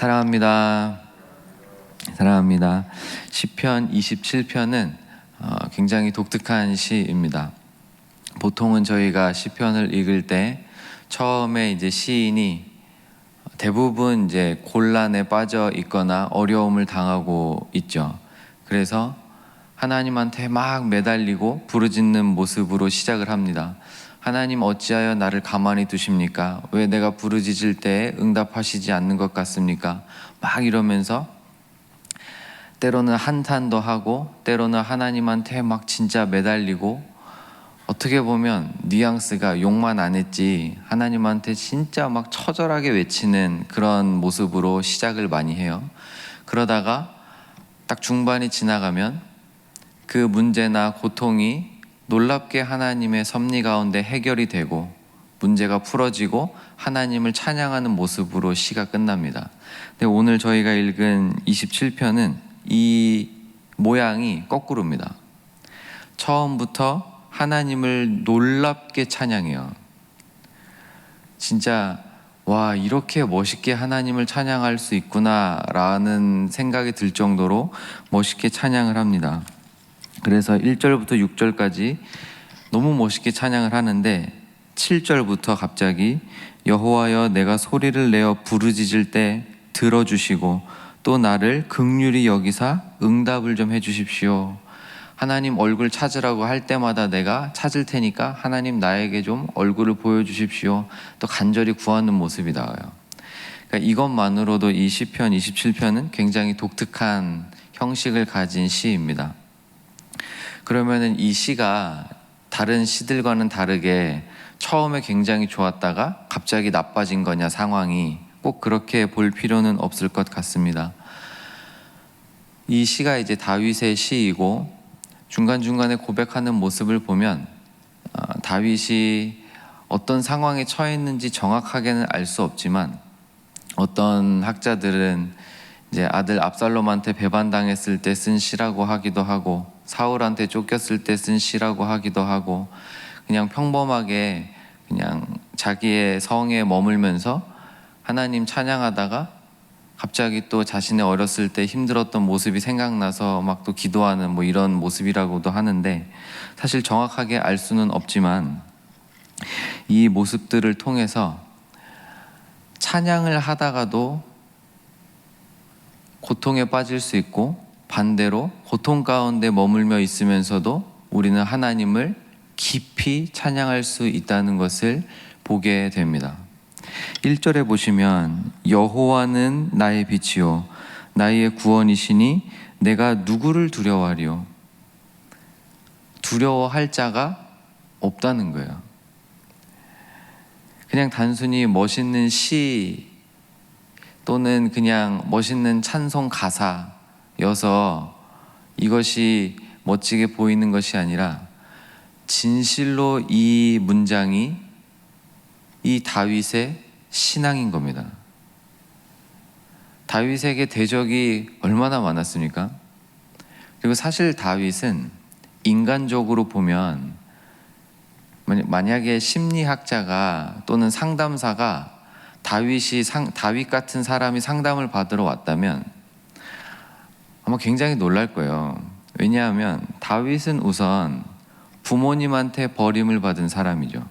사랑합니다. 사랑합니다. 시편 27편은 굉장히 독특한 시입니다. 보통은 저희가 시편을 읽을 때 처음에 이제 시인이 대부분 이제 곤란에 빠져 있거나 어려움을 당하고 있죠. 그래서 하나님한테 막 매달리고 부르짖는 모습으로 시작을 합니다. 하나님 어찌하여 나를 가만히 두십니까? 왜 내가 부르짖을 때 응답하시지 않는 것 같습니까? 막 이러면서 때로는 한탄도 하고 때로는 하나님한테 막 진짜 매달리고, 어떻게 보면 뉘앙스가 욕만 안 했지 하나님한테 진짜 막 처절하게 외치는 그런 모습으로 시작을 많이 해요. 그러다가 딱 중반이 지나가면 그 문제나 고통이 놀랍게 하나님의 섭리 가운데 해결이 되고 문제가 풀어지고 하나님을 찬양하는 모습으로 시가 끝납니다. 근데 오늘 저희가 읽은 27편은 이 모양이 거꾸로입니다. 처음부터 하나님을 놀랍게 찬양해요. 진짜 와, 이렇게 멋있게 하나님을 찬양할 수 있구나 라는 생각이 들 정도로 멋있게 찬양을 합니다. 그래서 1절부터 6절까지 너무 멋있게 찬양을 하는데 7절부터 갑자기 여호와여 내가 소리를 내어 부르짖을 때 들어주시고 또 나를 긍휼히 여기사 응답을 좀 해주십시오. 하나님 얼굴 찾으라고 할 때마다 내가 찾을 테니까 하나님 나에게 좀 얼굴을 보여주십시오. 또 간절히 구하는 모습이 나와요. 그러니까 이것만으로도 이 시편 27편은 굉장히 독특한 형식을 가진 시입니다. 그러면은 이 시가 다른 시들과는 다르게 처음에 굉장히 좋았다가 갑자기 나빠진 거냐, 상황이 꼭 그렇게 볼 필요는 없을 것 같습니다. 이 시가 이제 다윗의 시이고 중간중간에 고백하는 모습을 보면 다윗이 어떤 상황에 처했는지 정확하게는 알 수 없지만 어떤 학자들은 이제 아들 압살롬한테 배반당했을 때 쓴 시라고 하기도 하고 사울한테 쫓겼을 때 쓴 시라고 하기도 하고 그냥 평범하게 그냥 자기의 성에 머물면서 하나님 찬양하다가 갑자기 또 자신의 어렸을 때 힘들었던 모습이 생각나서 막 또 기도하는 뭐 이런 모습이라고도 하는데, 사실 정확하게 알 수는 없지만 이 모습들을 통해서 찬양을 하다가도 고통에 빠질 수 있고 반대로 고통 가운데 머물며 있으면서도 우리는 하나님을 깊이 찬양할 수 있다는 것을 보게 됩니다. 1절에 보시면 여호와는 나의 빛이요 나의 구원이시니 내가 누구를 두려워하리요. 두려워할 자가 없다는 거예요. 그냥 단순히 멋있는 시 또는 그냥 멋있는 찬송 가사여서 이것이 멋지게 보이는 것이 아니라 진실로 이 문장이 이 다윗의 신앙인 겁니다. 다윗에게 대적이 얼마나 많았습니까? 그리고 사실 다윗은 인간적으로 보면 만약에 심리학자가 또는 상담사가 다윗 같은 사람이 상담을 받으러 왔다면 아마 굉장히 놀랄 거예요. 왜냐하면 다윗은 우선 부모님한테 버림을 받은 사람이죠.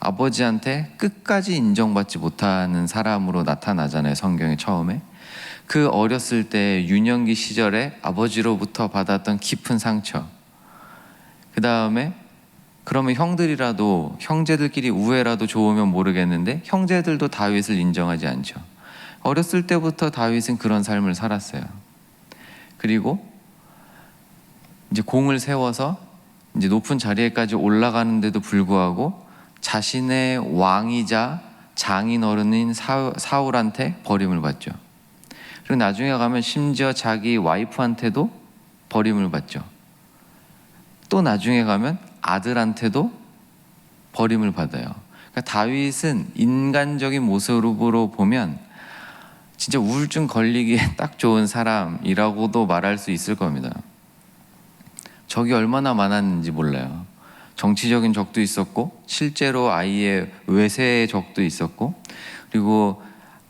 아버지한테 끝까지 인정받지 못하는 사람으로 나타나잖아요, 성경에 처음에. 그 어렸을 때 유년기 시절에 아버지로부터 받았던 깊은 상처, 그 다음에 그러면 형제들끼리 우애라도 좋으면 모르겠는데 형제들도 다윗을 인정하지 않죠. 어렸을 때부터 다윗은 그런 삶을 살았어요. 그리고 이제 공을 세워서 이제 높은 자리에까지 올라가는데도 불구하고 자신의 왕이자 장인어른인 사울한테 버림을 받죠. 그리고 나중에 가면 심지어 자기 와이프한테도 버림을 받죠. 또 나중에 가면 아들한테도 버림을 받아요. 그러니까 다윗은 인간적인 모습으로 보면 진짜 우울증 걸리기에 딱 좋은 사람이라고도 말할 수 있을 겁니다. 적이 얼마나 많았는지 몰라요. 정치적인 적도 있었고 실제로 아이의 외세의 적도 있었고, 그리고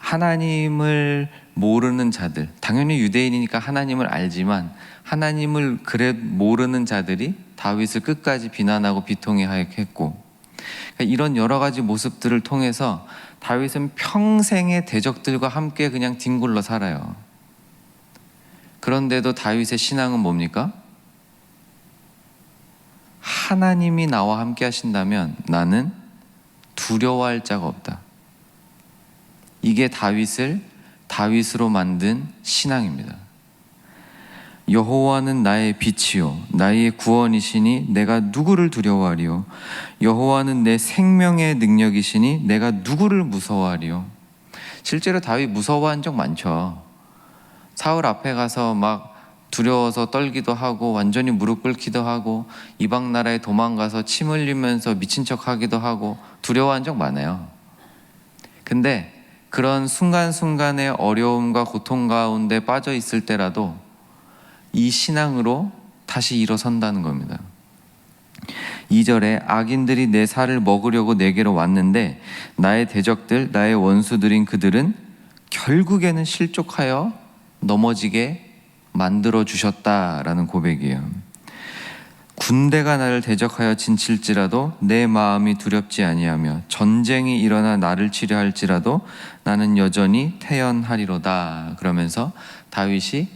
하나님을 모르는 자들, 당연히 유대인이니까 하나님을 알지만 하나님을 그래 모르는 자들이 다윗을 끝까지 비난하고 비통해했고, 그러니까 이런 여러 가지 모습들을 통해서 다윗은 평생의 대적들과 함께 그냥 뒹굴러 살아요. 그런데도 다윗의 신앙은 뭡니까? 하나님이 나와 함께 하신다면 나는 두려워할 자가 없다. 이게 다윗을 다윗으로 만든 신앙입니다. 여호와는 나의 빛이요 나의 구원이시니 내가 누구를 두려워하리요. 여호와는 내 생명의 능력이시니 내가 누구를 무서워하리요. 실제로 다윗 무서워한 적 많죠. 사울 앞에 가서 막 두려워서 떨기도 하고 완전히 무릎 꿇기도 하고 이방 나라에 도망가서 침 흘리면서 미친 척 하기도 하고 두려워한 적 많아요. 근데 그런 순간순간의 어려움과 고통 가운데 빠져 있을 때라도 이 신앙으로 다시 일어선다는 겁니다. 2절에 악인들이 내 살을 먹으려고 내게로 왔는데 나의 대적들, 나의 원수들인 그들은 결국에는 실족하여 넘어지게 만들어 주셨다라는 고백이에요. 군대가 나를 대적하여 진칠지라도 내 마음이 두렵지 아니하며 전쟁이 일어나 나를 치려 할지라도 나는 여전히 태연하리로다. 그러면서 다윗이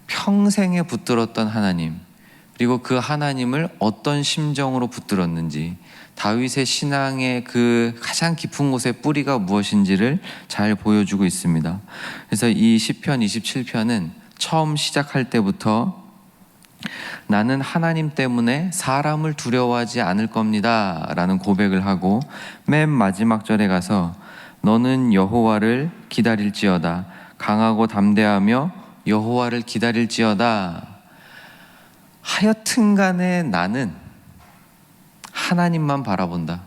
평생에 붙들었던 하나님, 그리고 그 하나님을 어떤 심정으로 붙들었는지, 다윗의 신앙의 그 가장 깊은 곳의 뿌리가 무엇인지를 잘 보여주고 있습니다. 그래서 이 시편 27편은 처음 시작할 때부터 나는 하나님 때문에 사람을 두려워하지 않을 겁니다 라는 고백을 하고, 맨 마지막 절에 가서 너는 여호와를 기다릴지어다, 강하고 담대하며 여호와를 기다릴지어다. 하여튼 간에 나는 하나님만 바라본다.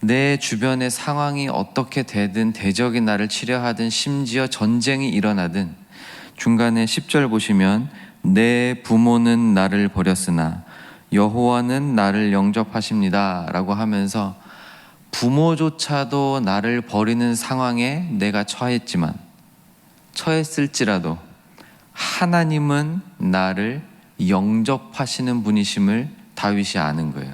내 주변의 상황이 어떻게 되든, 대적이 나를 치려하든, 심지어 전쟁이 일어나든, 중간에 10절 보시면 내 부모는 나를 버렸으나 여호와는 나를 영접하십니다 라고 하면서 부모조차도 나를 버리는 상황에 내가 처했을지라도 하나님은 나를 영접하시는 분이심을 다윗이 아는 거예요.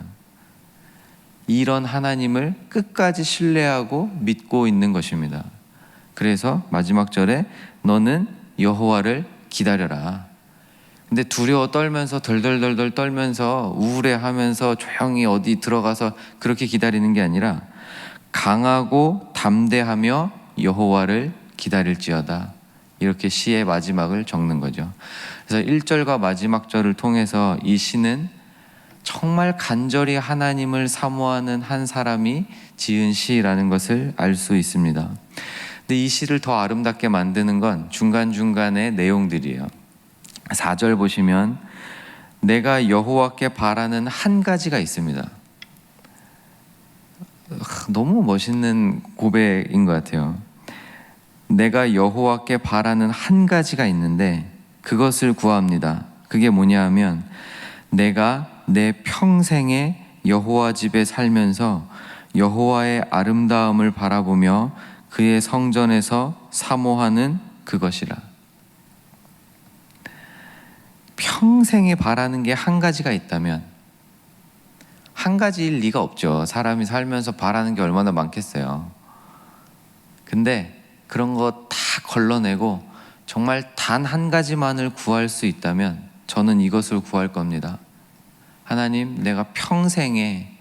이런 하나님을 끝까지 신뢰하고 믿고 있는 것입니다. 그래서 마지막 절에 너는 여호와를 기다려라. 근데 두려워 떨면서 덜덜덜덜 떨면서 우울해하면서 조용히 어디 들어가서 그렇게 기다리는 게 아니라 강하고 담대하며 여호와를 기다릴지어다. 이렇게 시의 마지막을 적는 거죠. 그래서 1절과 마지막 절을 통해서 이 시는 정말 간절히 하나님을 사모하는 한 사람이 지은 시라는 것을 알 수 있습니다. 근데 이 시를 더 아름답게 만드는 건 중간중간의 내용들이에요. 4절 보시면 내가 여호와께 바라는 한 가지가 있습니다. 너무 멋있는 고백인 것 같아요. 내가 여호와께 바라는 한 가지가 있는데 그것을 구합니다. 그게 뭐냐 하면 내가 내 평생에 여호와 집에 살면서 여호와의 아름다움을 바라보며 그의 성전에서 사모하는 그것이라. 평생에 바라는 게 한 가지가 있다면, 한 가지일 리가 없죠. 사람이 살면서 바라는 게 얼마나 많겠어요. 근데 그런 거 다 걸러내고 정말 단 한 가지만을 구할 수 있다면 저는 이것을 구할 겁니다. 하나님, 내가 평생에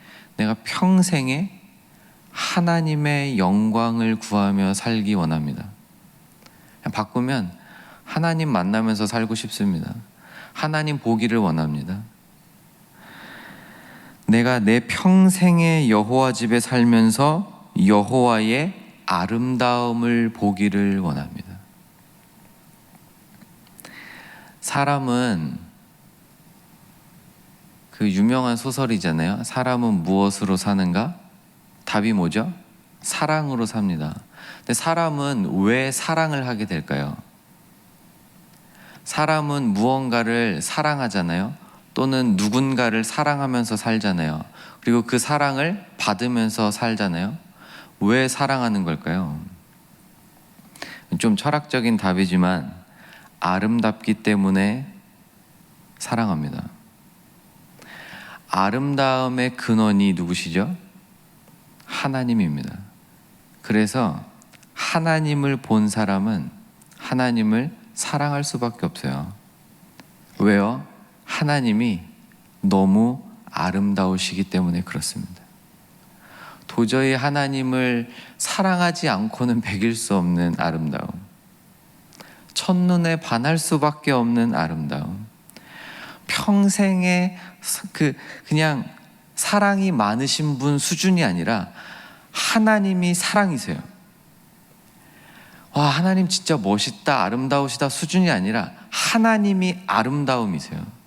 하나님의 영광을 구하며 살기 원합니다. 바꾸면 하나님 만나면서 살고 싶습니다. 하나님 보기를 원합니다. 내가 내 평생에 여호와 집에 살면서 여호와의 아름다움을 보기를 원합니다. 사람은 그 유명한 소설이잖아요. 사람은 무엇으로 사는가? 답이 뭐죠? 사랑으로 삽니다. 근데 사람은 왜 사랑을 하게 될까요? 사람은 무언가를 사랑하잖아요. 또는 누군가를 사랑하면서 살잖아요. 그리고 그 사랑을 받으면서 살잖아요. 왜 사랑하는 걸까요? 좀 철학적인 답이지만 아름답기 때문에 사랑합니다. 아름다움의 근원이 누구시죠? 하나님입니다. 그래서 하나님을 본 사람은 하나님을 사랑할 수밖에 없어요. 왜요? 하나님이 너무 아름다우시기 때문에 그렇습니다. 도저히 하나님을 사랑하지 않고는 배길 수 없는 아름다움, 첫눈에 반할 수밖에 없는 아름다움, 평생에 그냥 사랑이 많으신 분 수준이 아니라 하나님이 사랑이세요. 와, 하나님 진짜 멋있다, 아름다우시다 수준이 아니라 하나님이 아름다움이세요.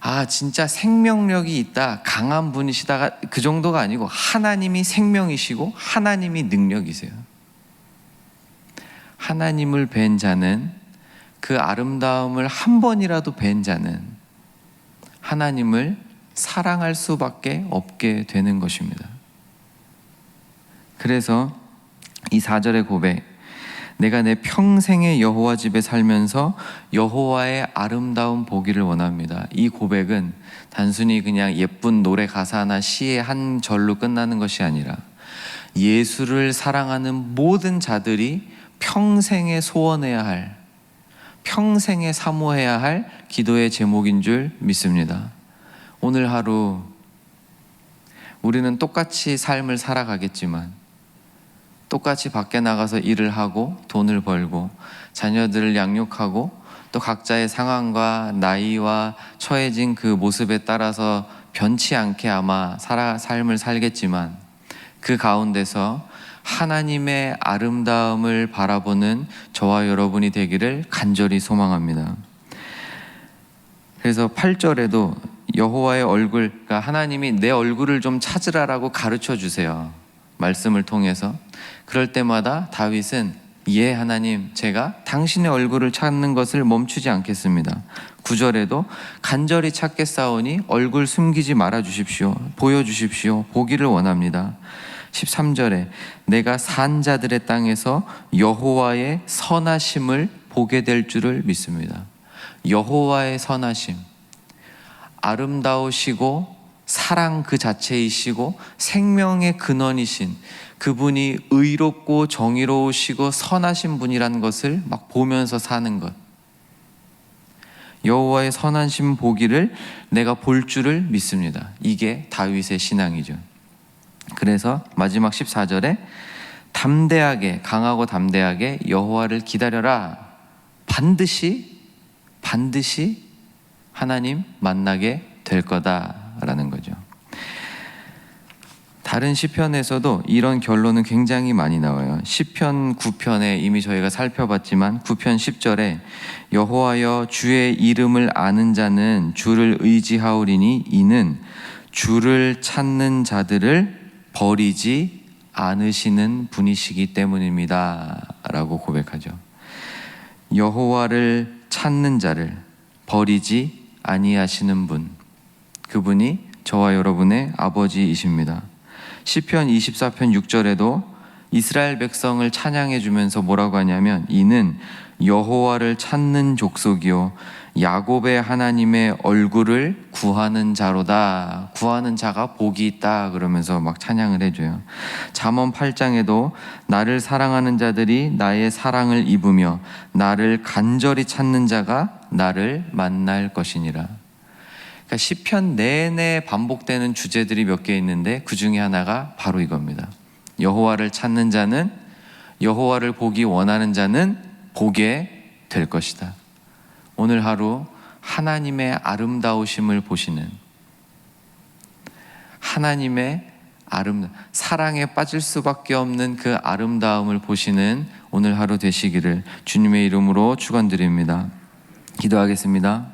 아, 진짜 생명력이 있다, 강한 분이시다가 그 정도가 아니고 하나님이 생명이시고 하나님이 능력이세요. 하나님을 뵌 자는, 그 아름다움을 한 번이라도 뵌 자는 하나님을 사랑할 수밖에 없게 되는 것입니다. 그래서 이 4절의 고백, 내가 내 평생의 여호와 집에 살면서 여호와의 아름다움 보기를 원합니다. 이 고백은 단순히 그냥 예쁜 노래 가사나 시의 한 절로 끝나는 것이 아니라 예수를 사랑하는 모든 자들이 평생에 소원해야 할, 평생에 사모해야 할 기도의 제목인 줄 믿습니다. 오늘 하루 우리는 똑같이 삶을 살아가겠지만, 똑같이 밖에 나가서 일을 하고 돈을 벌고 자녀들을 양육하고 또 각자의 상황과 나이와 처해진 그 모습에 따라서 변치 않게 아마 삶을 살겠지만, 그 가운데서 하나님의 아름다움을 바라보는 저와 여러분이 되기를 간절히 소망합니다. 그래서 8절에도 여호와의 얼굴, 그러니까 하나님이 내 얼굴을 좀 찾으라라고 가르쳐 주세요. 말씀을 통해서. 그럴 때마다 다윗은 예 하나님, 제가 당신의 얼굴을 찾는 것을 멈추지 않겠습니다. 9절에도 간절히 찾겠사오니 얼굴 숨기지 말아 주십시오. 보여주십시오. 보기를 원합니다. 13절에 내가 산 자들의 땅에서 여호와의 선하심을 보게 될 줄을 믿습니다. 여호와의 선하심, 아름다우시고 사랑 그 자체이시고 생명의 근원이신 그분이 의롭고 정의로우시고 선하신 분이라는 것을 막 보면서 사는 것, 여호와의 선하심 보기를 내가 볼 줄을 믿습니다. 이게 다윗의 신앙이죠. 그래서 마지막 14절에 담대하게, 강하고 담대하게 여호와를 기다려라. 반드시 하나님 만나게 될 거다라는 거죠. 다른 시편에서도 이런 결론은 굉장히 많이 나와요. 시편 9편에 이미 저희가 살펴봤지만 9편 10절에 여호와여 주의 이름을 아는 자는 주를 의지하오리니 이는 주를 찾는 자들을 버리지 않으시는 분이시기 때문입니다 라고 고백하죠. 여호와를 찾는 자를 버리지 아니하시는 분, 그분이 저와 여러분의 아버지이십니다. 시편 24편 6절에도 이스라엘 백성을 찬양해 주면서 뭐라고 하냐면 이는 여호와를 찾는 족속이요 야곱의 하나님의 얼굴을 구하는 자로다. 구하는 자가 복이 있다 그러면서 막 찬양을 해줘요. 잠언 8장에도 나를 사랑하는 자들이 나의 사랑을 입으며 나를 간절히 찾는 자가 나를 만날 것이니라. 그러니까 시편 내내 반복되는 주제들이 몇 개 있는데 그 중에 하나가 바로 이겁니다. 여호와를 찾는 자는, 여호와를 보기 원하는 자는 보게 될 것이다. 오늘 하루 하나님의 아름다우심을 보시는, 하나님의 사랑에 빠질 수밖에 없는 그 아름다움을 보시는 오늘 하루 되시기를 주님의 이름으로 축원드립니다. 기도하겠습니다.